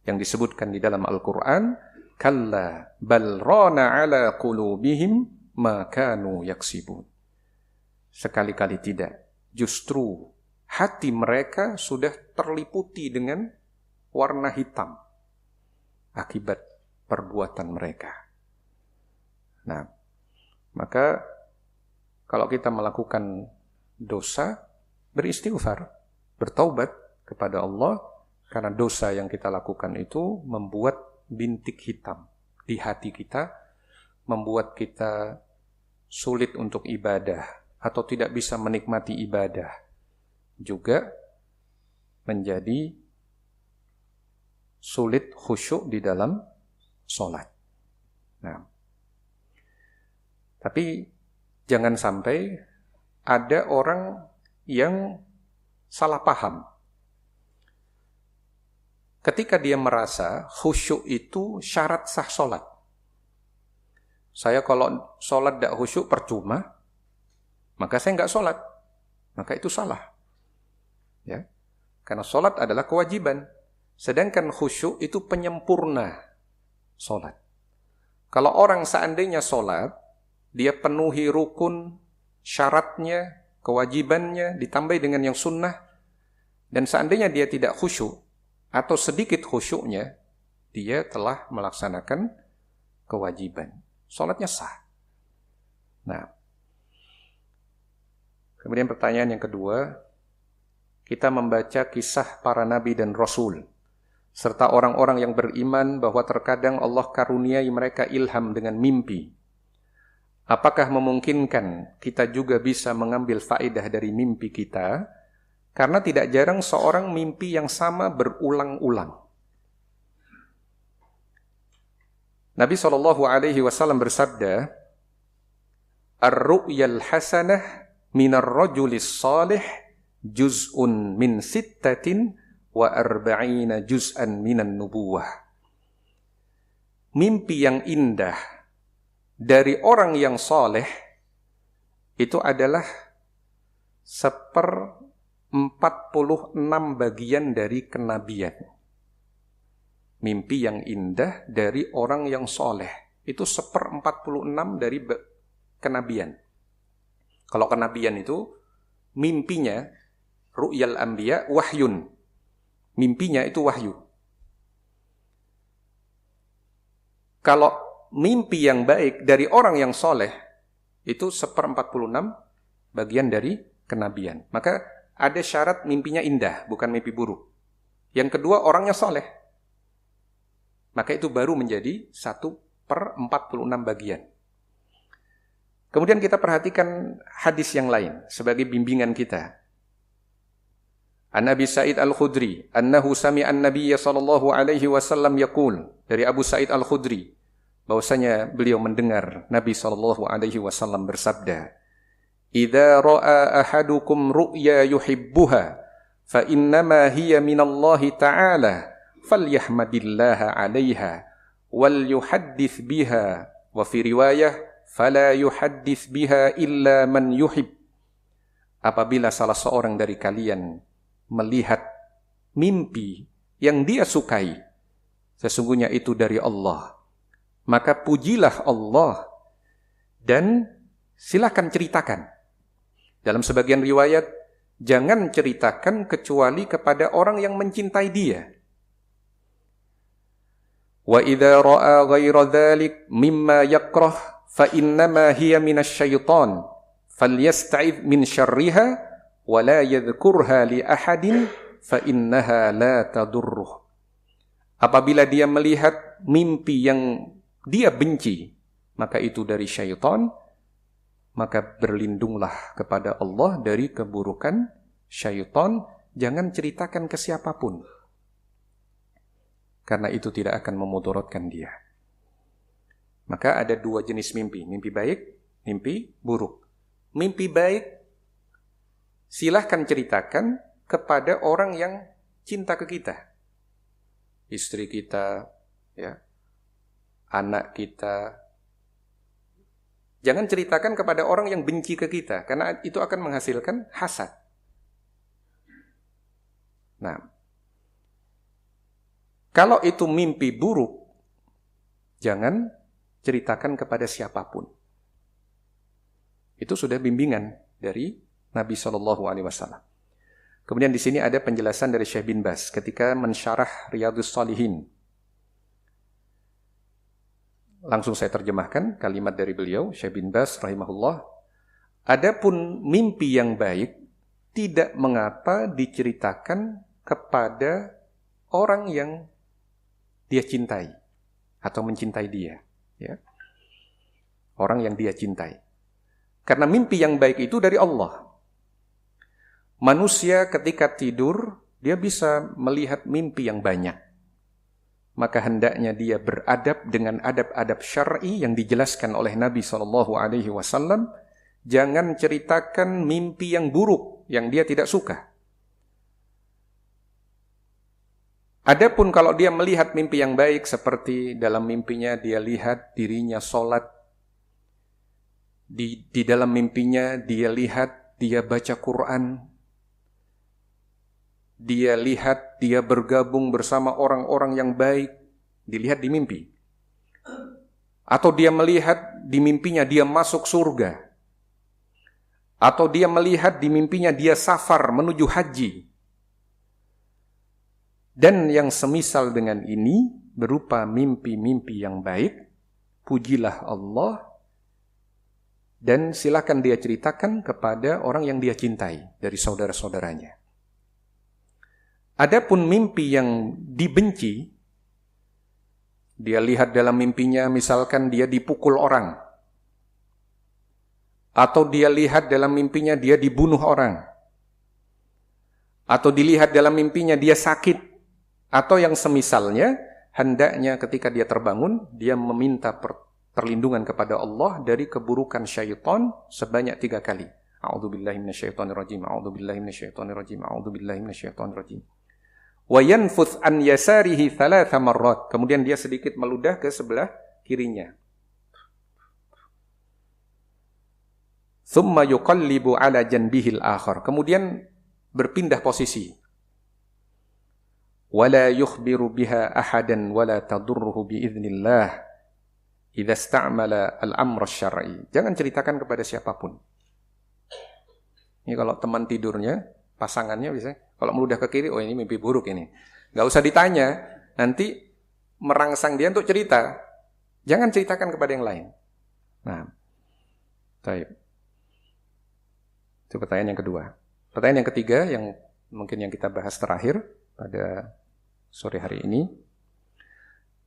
Yang disebutkan di dalam Al-Quran, kalla bal rana ala qulubihim ma kanu yaksibun. Sekali-kali tidak. Justru hati mereka sudah terliputi dengan warna hitam akibat perbuatan mereka. Nah, maka kalau kita melakukan dosa, beristighfar, bertaubat kepada Allah, karena dosa yang kita lakukan itu membuat bintik hitam di hati kita, membuat kita sulit untuk ibadah atau tidak bisa menikmati ibadah, juga menjadi sulit khusyuk di dalam sholat. Nah, tapi jangan sampai ada orang yang salah paham. Ketika dia merasa khusyuk itu syarat sah sholat. Saya kalau sholat tidak khusyuk percuma, maka saya nggak sholat. Maka itu salah. Ya, karena sholat adalah kewajiban. Sedangkan khusyuk itu penyempurna sholat. Kalau orang seandainya sholat, dia penuhi rukun, syaratnya, kewajibannya, ditambah dengan yang sunnah, dan seandainya dia tidak khusyuk, atau sedikit khusyuknya, dia telah melaksanakan kewajiban. Sholatnya sah. Nah, kemudian pertanyaan yang kedua, kita membaca kisah para nabi dan rasul, serta orang-orang yang beriman bahwa terkadang Allah karuniai mereka ilham dengan mimpi. Apakah memungkinkan kita juga bisa mengambil faedah dari mimpi kita? Karena tidak jarang seorang mimpi yang sama berulang-ulang. Nabi SAW bersabda, Ar-ru'yal hasanah minar rajulis salih juz'un min sittatin wa arba'ina juz'an minan nubuwah. Mimpi yang indah dari orang yang saleh itu adalah 46 bagian dari kenabian. Mimpi yang indah dari orang yang soleh itu 46 dari kenabian. Kalau kenabian itu mimpinya ru'yal anbiya wahyun. Mimpinya itu wahyu. Kalau mimpi yang baik dari orang yang soleh itu 46 bagian dari kenabian. Maka ada syarat mimpinya indah, bukan mimpi buruk. Yang kedua, orangnya soleh. Maka itu baru menjadi 1/46 bagian. Kemudian kita perhatikan hadis yang lain sebagai bimbingan kita. An Abi Sa'id Al-Khudri, annahu sami'a an-nabiyya sallallahu alaihi wasallam yaqul, dari Abu Sa'id Al-Khudri, bahwasanya beliau mendengar Nabi sallallahu alaihi wasallam bersabda, Idza ra'a ahadukum ru'ya yuhibbuha fa innama hiya minallahi ta'ala falyahmadillaha 'alaiha wal yuhaddits biha wa fi riwayah fala yuhaddits biha illa man yuhib. Apabila salah seorang dari kalian melihat mimpi yang dia sukai, sesungguhnya itu dari Allah, maka pujilah Allah dan silakan ceritakan. Dalam sebagian riwayat, jangan ceritakan kecuali kepada orang yang mencintai dia. Wa idza ra'a ghaira dzalik mimma yakrah fa innama hiya minasyaitan falyasta'idz min syarriha wa la yadhkurha li ahadin fa innaha la tadurruh. Apabila dia melihat mimpi yang dia benci, maka itu dari syaitan, maka berlindunglah kepada Allah dari keburukan syaitan, jangan ceritakan ke siapapun. Karena itu tidak akan memudaratkan dia. Maka ada dua jenis mimpi, mimpi baik, mimpi buruk. Mimpi baik, silahkan ceritakan kepada orang yang cinta ke kita. Istri kita, ya, anak kita. Jangan ceritakan kepada orang yang benci ke kita, karena itu akan menghasilkan hasad. Nah, kalau itu mimpi buruk, jangan ceritakan kepada siapapun. Itu sudah bimbingan dari Nabi SAW. Kemudian di sini ada penjelasan dari Syekh bin Baz ketika mensyarah Riyadhus Shalihin. Langsung saya terjemahkan kalimat dari beliau, Syekh bin Baz rahimahullah. Adapun mimpi yang baik tidak mengapa diceritakan kepada orang yang dia cintai atau mencintai dia, ya. Orang yang dia cintai. Karena mimpi yang baik itu dari Allah. Manusia ketika tidur, dia bisa melihat mimpi yang banyak. Maka hendaknya dia beradab dengan adab-adab syar'i yang dijelaskan oleh Nabi SAW. Jangan ceritakan mimpi yang buruk, yang dia tidak suka. Adapun kalau dia melihat mimpi yang baik, seperti dalam mimpinya dia lihat dirinya sholat, di dalam mimpinya dia lihat dia baca Quran, dia lihat dia bergabung bersama orang-orang yang baik, dilihat di mimpi. Atau dia melihat di mimpinya dia masuk surga. Atau dia melihat di mimpinya dia safar menuju haji. Dan yang semisal dengan ini berupa mimpi-mimpi yang baik, pujilah Allah, dan silakan dia ceritakan kepada orang yang dia cintai dari saudara-saudaranya. Adapun mimpi yang dibenci, dia lihat dalam mimpinya misalkan dia dipukul orang, atau dia lihat dalam mimpinya dia dibunuh orang, atau dilihat dalam mimpinya dia sakit, atau yang semisalnya, hendaknya ketika dia terbangun, dia meminta perlindungan kepada Allah dari keburukan syaitan sebanyak 3 kali. A'udzubillahi minasyaitonirrajim, a'udzubillahi minasyaitonirrajim, a'udzubillahi minasyaitonirrajim. Wa yanfuth an yasarihi 3 marrat. Kemudian dia sedikit meludah ke sebelah kirinya. Thumma yuqallibu ala janbihil akhar. Kemudian berpindah posisi. Wala yukhbiru biha ahadan wala tadurruhu biiznillah idza ista'mala al-amr asy-syar'i. Jangan ceritakan kepada siapapun. Ini kalau teman tidurnya, pasangannya bisa, kalau meludah ke kiri, oh ini mimpi buruk ini. Gak usah ditanya, nanti merangsang dia untuk cerita. Jangan ceritakan kepada yang lain. Nah, baik. Itu pertanyaan yang kedua. Pertanyaan yang ketiga, yang mungkin yang kita bahas terakhir pada sore hari ini.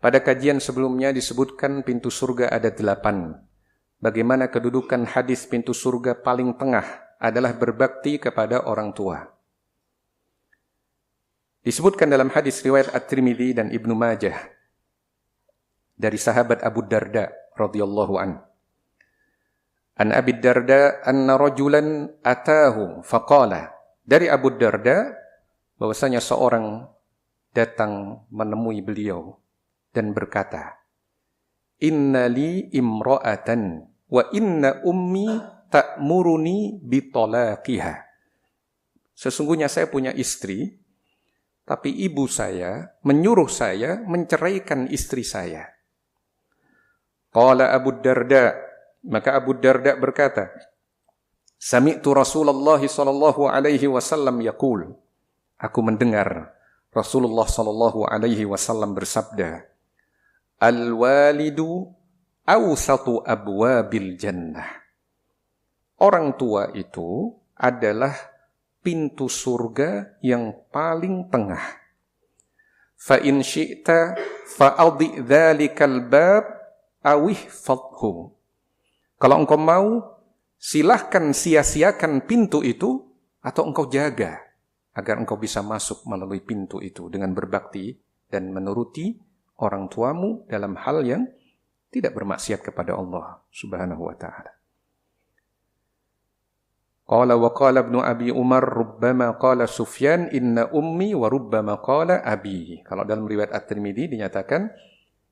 Pada kajian sebelumnya disebutkan pintu surga ada 8. Bagaimana kedudukan hadis pintu surga paling tengah adalah berbakti kepada orang tua. Disebutkan dalam hadis riwayat At-Tirmidzi dan Ibnu Majah dari sahabat Abu Darda radhiyallahu an. An Abi Darda anna rajulan atahu faqala. Dari Abu Darda bahwasanya seorang datang menemui beliau dan berkata, "Inna li imra'atan wa inna ummi ta'muruni bitalaqiha." Sesungguhnya saya punya istri, tapi ibu saya menyuruh saya menceraikan istri saya. Qala Abu Darda, maka Abu Darda berkata, "Sami'tu Rasulullah sallallahu alaihi wasallam yaqul." Aku mendengar Rasulullah sallallahu alaihi wasallam bersabda, "Al-walidu awsatu abwabil jannah." Orang tua itu adalah pintu surga yang paling tengah. Fa in syi'ta fa'adhi dzalikal bab awih fadhu. Kalau engkau mau, silahkan sia-siakan pintu itu atau engkau jaga agar engkau bisa masuk melalui pintu itu dengan berbakti dan menuruti orang tuamu dalam hal yang tidak bermaksiat kepada Allah Subhanahu wa taala. Qala wa qala Ibnu Abi Umar rubbama qala Sufyan inna ummi wa rubbama qala abi. Kalau dalam riwayat At-Tirmidzi dinyatakan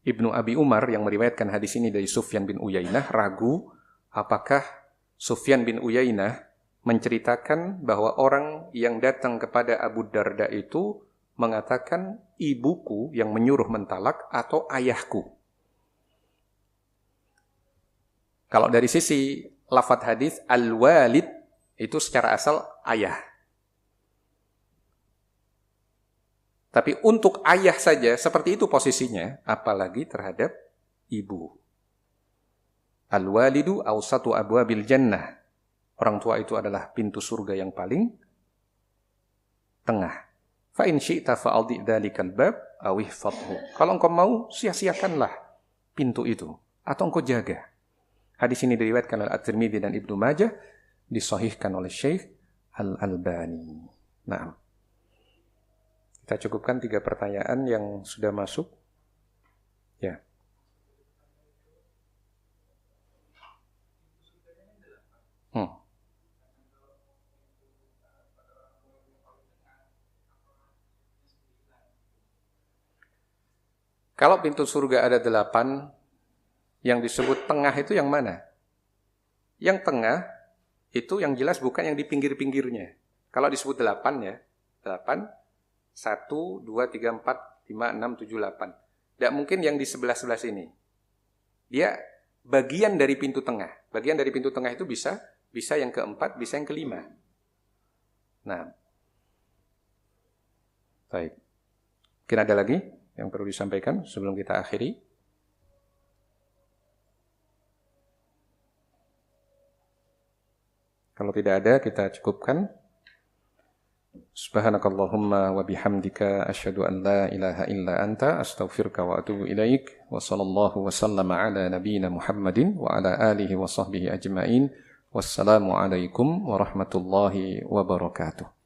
Ibnu Abi Umar yang meriwayatkan hadis ini dari Sufyan bin Uyainah ragu apakah Sufyan bin Uyainah menceritakan bahwa orang yang datang kepada Abu Darda itu mengatakan ibuku yang menyuruh mentalak atau ayahku. Kalau dari sisi lafadz hadis al-walid itu secara asal ayah. Tapi untuk ayah saja seperti itu posisinya, apalagi terhadap ibu. Al-walidu awsatu abwabil jannah. Orang tua itu adalah pintu surga yang paling tengah. Fa in syi'ta fa'adhi dzalikal bab aw ihfadhu. Kalau engkau mau, sia-siakanlah pintu itu atau engkau jaga. Hadis ini diriwayatkan oleh At-Tirmidzi dan Ibnu Majah, disahihkan oleh Syekh Al-Albani. Nah, kita cukupkan 3 pertanyaan yang sudah masuk. Ya. Kalau pintu surga ada 8, yang disebut tengah itu yang mana? Yang tengah itu yang jelas bukan yang di pinggir-pinggirnya. Kalau disebut 8 ya, 8, 1, 2, 3, 4, 5, 6, 7, 8. Tidak mungkin yang di sebelah-sebelah sini. Dia bagian dari pintu tengah. Bagian dari pintu tengah itu bisa yang keempat, bisa yang kelima. Nah, baik. Mungkin ada lagi yang perlu disampaikan sebelum kita akhiri? Kalau tidak ada, kita cukupkan. Subhanakallahumma wa bihamdika asyhadu an la ilaha illa anta astaghfiruka wa atubu ilaik. Wa sallallahu wa sallama ala nabiyyina Muhammadin wa ala alihi wa sahbihi ajma'in. Wassalamu alaikum warahmatullahi wabarakatuh.